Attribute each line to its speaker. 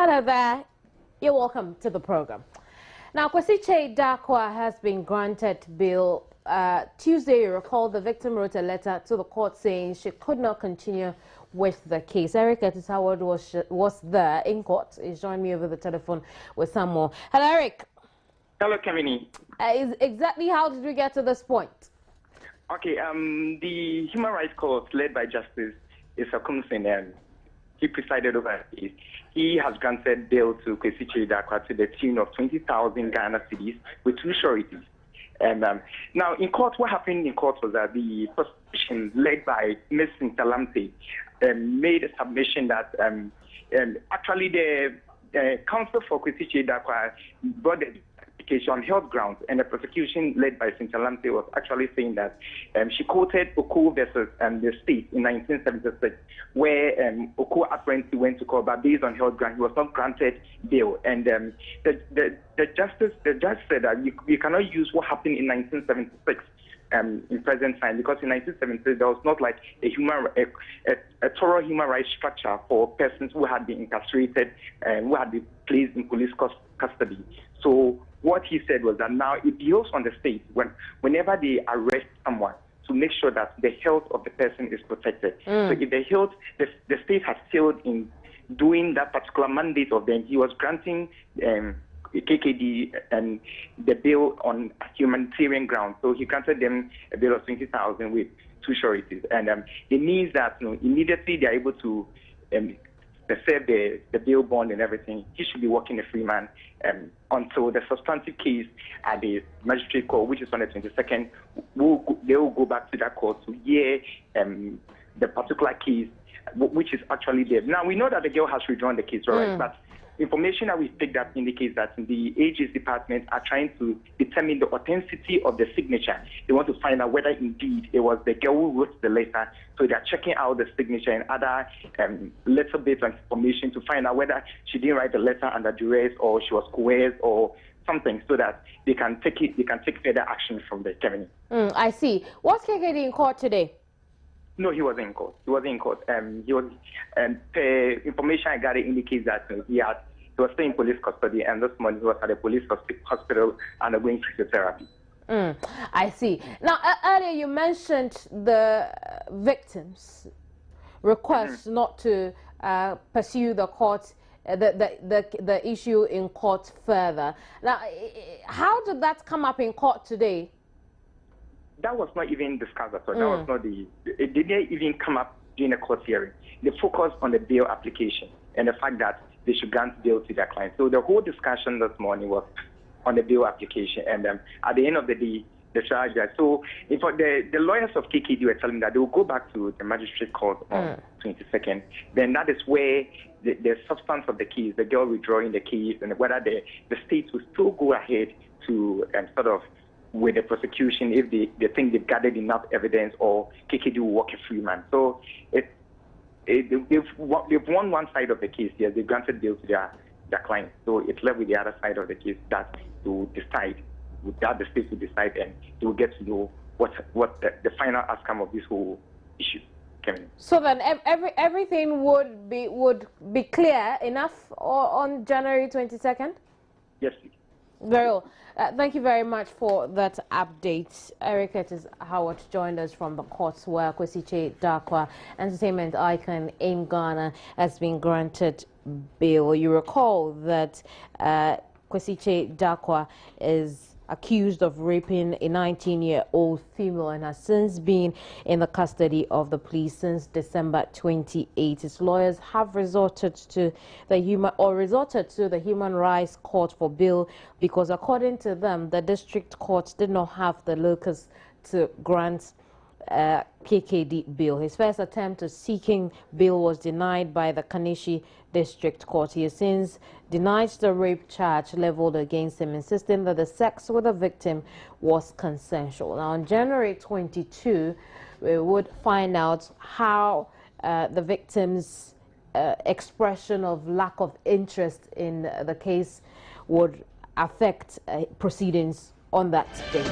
Speaker 1: Hello there. You're welcome to the program. Now, KKD has been granted bail. Tuesday, you recall the victim wrote a letter to the court saying she could not continue with the case. Eric Howard was there in court. He's joined me over the telephone with some more. Hello, Eric.
Speaker 2: Hello, Kamini.
Speaker 1: Exactly how did we get to this point?
Speaker 2: Okay, the Human Rights Court, led by Justice Isakumsin, and he presided over it. He has granted bail to KKD to the tune of 20,000 Ghana cedis with two sureties. And now, in court, what happened in court was that the prosecution, led by Ms. Sintalamte, made a submission that actually the counsel for KKD brought the application on health grounds, and the prosecution, led by Sintalamte, was actually saying that she quoted Oko versus the state in 1976, where Oko apparently went to court, but based on health grounds, he was not granted bail. And the judge said that you cannot use what happened in 1976 in present time, because in 1976 there was not like a thorough human rights structure for persons who had been incarcerated and who had been placed in police custody. So what he said was that now it behoves on the state whenever they arrest someone to make sure that the health of the person is protected. So if the state has failed in doing that particular mandate of them, he was granting KKD and the bail on humanitarian grounds. So he granted them a bail of 20,000 with two sureties. And it means that immediately they are able to serve the bail bond and everything. He should be working a free man until the substantive case at the magistrate court, which is on the 22nd, they will go back to that court to hear the particular case, which is actually there. Now, we know that the girl has withdrawn the case, right? But information that we picked up indicates that the AG's department are trying to determine the authenticity of the signature. They want to find out whether indeed it was the girl who wrote the letter. So they're checking out the signature and other little bits of information to find out whether she didn't write the letter under duress or she was coerced or something, so that they can take further action from the cabinet.
Speaker 1: I see. What's KKD in court today?
Speaker 2: No, he wasn't in court. He wasn't in court. He was. The information I got indicates that he was still in police custody, and this morning he was at a police hospital undergoing physiotherapy.
Speaker 1: I see. Now, earlier you mentioned the victims' request not to pursue the court, the issue in court further. Now, how did that come up in court today?
Speaker 2: That was not even discussed at all. That was not it didn't even come up during the court hearing. They focused on the bail application and the fact that they should grant bail to their client. So the whole discussion this morning was on the bail application. And at the end of the day, the charge that. So the lawyers of KKD were telling that they will go back to the magistrate court on 22nd. Then that is where the substance of the case, the girl withdrawing the case, and whether the state will still go ahead to sort of with the prosecution if they think they've gathered enough evidence, or KKD will walk a free man. So they've won one side of the case. Yes, they granted bail to their client. So it's left with the other side of the case that to decide, that the state will decide, and they will get to know what the final outcome of this whole issue.
Speaker 1: So then everything would be clear enough on January 22nd?
Speaker 2: Yes, please.
Speaker 1: Very well. Thank you very much for that update. Eric Howard joined us from the courts where KKD, entertainment icon in Ghana, has been granted bail. You recall that KKD is accused of raping a 19-year-old female and has since been in the custody of the police since December 28. His lawyers have resorted to the Human Rights Court for bail because, according to them, the district court did not have the locus to grant KKD bail. His first attempt at seeking bail was denied by the Kanishi District Court. He has since denied the rape charge leveled against him, insisting that the sex with the victim was consensual. Now, on January 22, we would find out how the victim's expression of lack of interest in the case would affect proceedings on that day.